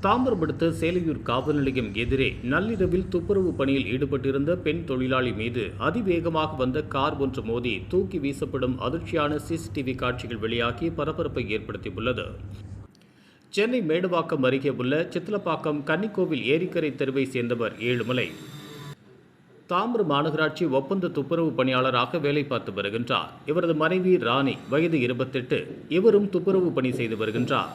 தாம்பரம் அடுத்த சேலையூர் காவல் நிலையம் எதிரே நள்ளிரவில் துப்புரவு பணியில் ஈடுபட்டிருந்த பெண் தொழிலாளி மீது அதிவேகமாக வந்த கார் ஒன்று மோதி தூக்கி வீசப்படும் அதிர்ச்சியான சிசிடிவி காட்சிகள் வெளியாகி பரபரப்பை ஏற்படுத்தியுள்ளது. சென்னை மேடவாக்கம் அருகே உள்ள சித்தலப்பாக்கம் கன்னிக்கோவில் ஏரிக்கரை தெருவை சேர்ந்தவர் ஏழுமலை. தாம்பரம் மாநகராட்சி ஒப்பந்த துப்புரவு பணியாளராக வேலை பார்த்து வருகின்றார். இவரது மனைவி ராணி, வயது 28. இவரும் துப்புரவு பணி செய்து வருகின்றார்.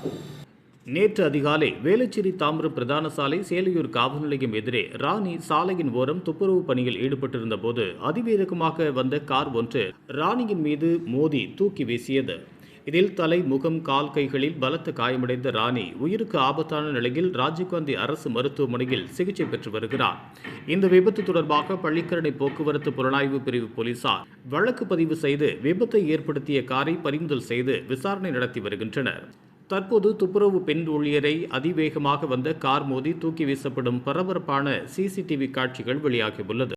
நேற்று அதிகாலை வேளச்சேரி தாம்பரம் பிரதான சாலை சேலையூர் காவல் நிலையம் எதிரே ராணி சாலையின் ஓரம் துப்புரவு பணியில் ஈடுபட்டிருந்த போது அதிவேகமாக வந்த கார் ஒன்று ராணியின் மீது மோதி தூக்கி வீசியது. இதில் தலை, முகம், கால், கைகளில் பலத்த காயமடைந்த ராணி உயிருக்கு ஆபத்தான நிலையில் ராஜீவ்காந்தி அரசு மருத்துவமனையில் சிகிச்சை பெற்று வருகிறார். இந்த விபத்து தொடர்பாக பள்ளிக்கரணை போக்குவரத்து புலனாய்வு பிரிவு போலீசார் வழக்கு பதிவு செய்து விபத்தை ஏற்படுத்திய காரை பறிமுதல் செய்து விசாரணை நடத்தி வருகின்றனர். தற்போது துப்புரவு பெண் ஊழியரை அதிவேகமாக வந்த கார் மோதி தூக்கி வீசப்படும் பரபரப்பான சிசிடிவி காட்சிகள் வெளியாகியுள்ளது.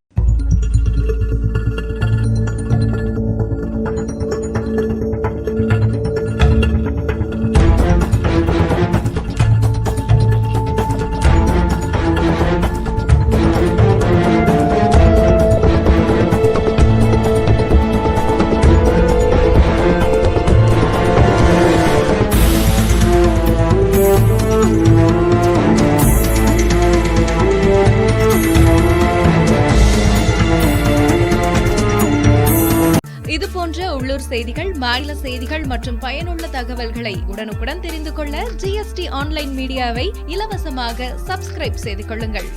இதுபோன்ற உள்ளூர் செய்திகள், மாநில செய்திகள் மற்றும் பயனுள்ள தகவல்களை உடனுக்குடன் தெரிந்து கொள்ள GST ஆன்லைன் மீடியாவை இலவசமாக சப்ஸ்கிரைப் செய்து கொள்ளுங்கள்.